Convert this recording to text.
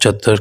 75